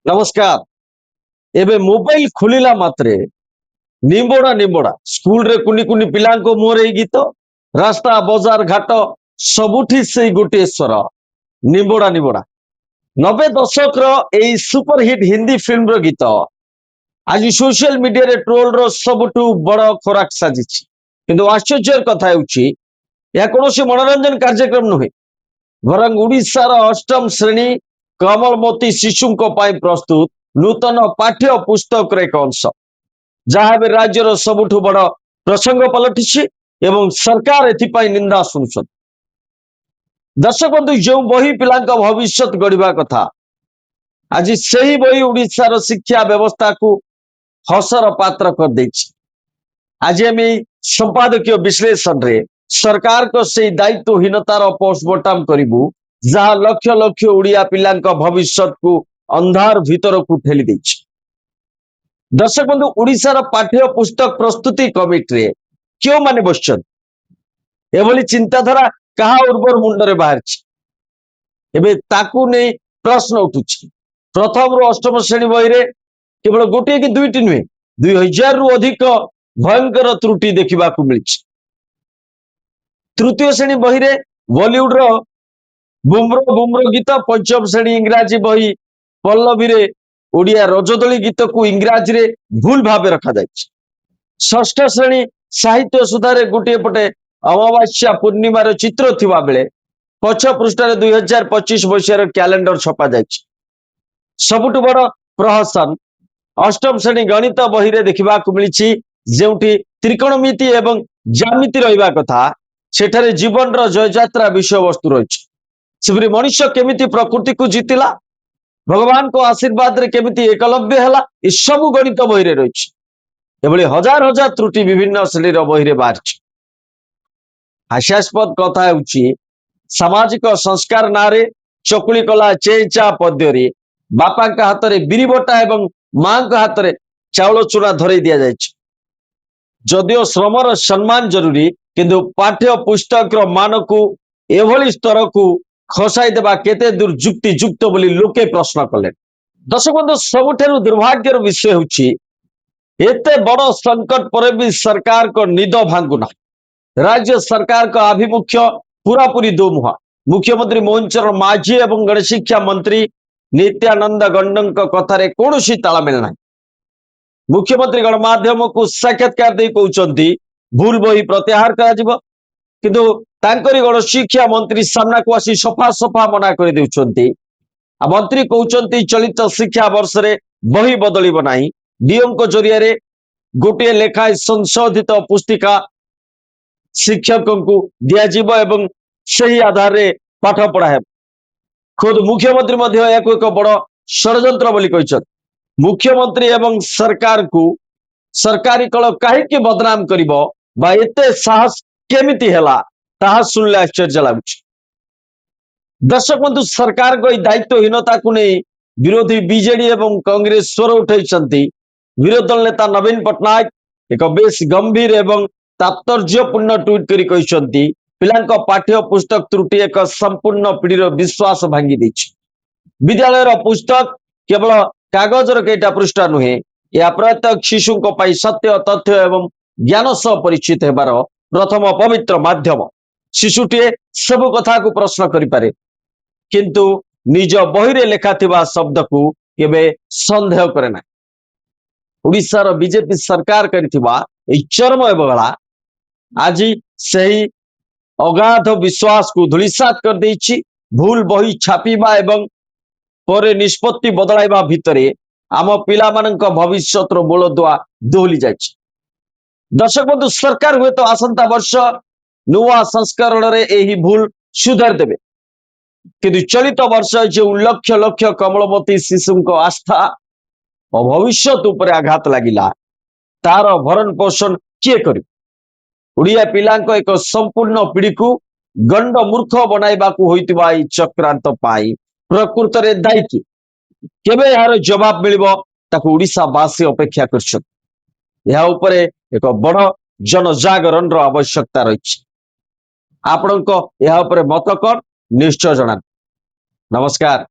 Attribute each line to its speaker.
Speaker 1: नमस्कार। एबे मोबाइल खुलिला मात्रे निंबोड़ा निंबोड़ा स्कूल रे कुनी कुनी पिलांको मुहरे गीत रास्ता बजार घाट सबुठी से गोटे स्वर निंबोड़ा निंबोड़ा 90 दशक एई सुपरहिट हिंदी फिल्म रो गीत आज सोशल मीडिया रे ट्रोल रो सबुठु बड़ खोराक साजिछि। किंतु आश्चर्यर कथा हेउछि या कोनोसी मनोरंजन कार्यक्रम नुहे वरंग उड़ीसार अष्टम श्रेणी कमलमती शिशुंको पाई प्रस्तुत नूतन पाठ्य पुस्तक रे एक अंश जहाँ भी राज्यर सबुठु बड़ प्रसंग पलटिछि एवं सरकार एथिपाई निंदा सुनुछन। दर्शक बंधु जो बही पिलांका भविष्य गढ़ा कथा आज सही बही उड़ीसार शिक्षा व्यवस्था को हसर पात्र कर देछि। आज हम संपादकीय विश्लेषण रे सरकार को से दायित्वहीनतार पोस्टमार्टम करिबु जहाँ लक्ष लक्ष उड़िया पिलांका भविष्य को अंधार भीतर को ठेली देछि। दर्शक बंधु उड़ीसार पाठ्य पुस्तक प्रस्तुति कमिटी रे क्यों माने बसछन एभली चिंताधारा कहा उर्वर मुंडरे बाहर एबे ताकू नहीं प्रश्न उठुछि। प्रथम रु अष्टम श्रेणी बही रे केवल गोटे कि दुईटी नुहे 2000 रु अधिक भयंकर त्रुटि देखा मिली। तृतीय श्रेणी बही रे बॉलीवुड रो बुमरो बुमरो गीत पंचम श्रेणी इंग्राजी बही पल्लवी रे ओडिया रजदोली गीत को इंग्राजी रे भूल भाव रखा जाए। षष्ठ श्रेणी साहित्य सुधारे गोटे पटे अमावास्या पूर्णिमार चित्र थिबा बेले पछ पृष्ठ 2025 मसीहार कैलेंडर छपा जाए। सबुठु बड़ प्रहसन अष्टम श्रेणी गणित बही रे देखा मिली जेउठी त्रिकोणमिति एवं ज्यामिति रहिबा कथा सेठारे जीवन रो जययात्रा विषय वस्तु रही। सेपरी मनुष्य केमिति प्रकृति को जीतिला भगवान को आशीर्वाद रे केमिति एकलव्य हैला ए सब गणित बही रे रही। एभली हजार हजार त्रुटि विभिन्न श्रेणी बही रे बाहर। हास्यास्पद कथा हेउछि सामाजिक संस्कार नारे चकुली कला चेचा पद्यरी बापा का हाथ रे बिरी बटा एवं मां का हाथ रे चाउल चूना धरई दिया जाए। जदियो श्रमर सम्मान जरूरी किंतु पाठ्य पुस्तक रो मान को एभली स्तर को खसाई देबा केते दूर जुक्ति युक्त बोली लोके प्रश्न कले। दर्शक बंधु सबुठारु दुर्भाग्यर विषय होछि एते बड़ संकट पर भी सरकार को निद भांगुना। राज्य सरकार का आभिमुख्य पूरा पूरी दोमुहा मुख्यमंत्री मोहन चरण माझी एवं गणशिक्षा मंत्री नित्यानंद गंडक कथार कौन तालमेल ना। मुख्यमंत्री गणमाध्यम को साक्षात्कार दे कहते भूल बही प्रत्याहार कर किंतु तांकरी गणशिक्षा मंत्री सामना को आसी सफा सफा मना कर देउछंती। मंत्री कहते चलित शिक्षा वर्ष रे बही बदलिब नाही डीएम को जरिया रे गोटे लेखाए संशोधित पुस्तिका शिक्षक को दियाजिब एवं सही आधार रे पाठ पढ़ा है। खुद मुख्यमंत्री मध्य एक बड़ षड्यंत्र बोली कहछन। मुख्यमंत्री एवं सरकार को सरकारी कल कहीं बदनाम करिबो बा एते साहस केमिति हैला ताहा सुनले आश्चर्य लागुछि। दर्शक बंधु सरकार को दायित्वहीनता को नहीं विरोधी बीजेडी एवं कांग्रेस स्वर उठाई। विरोधी दल नेता नवीन पट्टनायक एक बेस गंभीर एवं तात्पर्यपूर्ण ट्वीट करी कहते पिलांक पाठ्य पुस्तक त्रुटि एक संपूर्ण पीढ़ी विश्वास भांगी देछि। विद्यालय पुस्तक केवल कागजर कईटा पृष्ठा नुहे यह प्रत्येक शिशु सत्य तथ्य एवं ज्ञान सह परिचित हेबार प्रथम पवित्र माध्यम। शिशुटीए सब कथा को प्रश्न करिपारे किंतु निज बहिरे लेखा थिबा शब्द को केबे संदेह करे ना। उड़ीसार बीजेपी सरकार करिथिबा ए चरम अवहेला आज सही अगाध विश्वास को धूलिसात कर देछि। भूल बही छापिबा एवं परे निष्पत्ति बदलाइबा भितरे आम पिला मानक भविष्यत मूलदुआ दोहली जाइछि। दर्शक बंधु सरकार हुए तो आसंता वर्ष नुआ संस्करण रे एही भूल सुधार देबे किंतु चलित वर्ष जो लक्ष लक्ष कमलमती शिशु को आस्था और भविष्य उपर आघात लगिला तार भरण पोषण किए करी। उड़िया पिलांको एक संपूर्ण पीढ़ी को गंड मूर्ख बनाइबा को होइतिबा ई चक्रांत पाई प्रकृत रे दायी कि केबे यार जवाब मिलिबो ताकू उड़ीसा वासी अपेक्षा करछन। यह उपरे एक बड़ जनजागरण रो आवश्यकता रही। आपनको यह उपरे मत कौन निश्चय जनान। नमस्कार।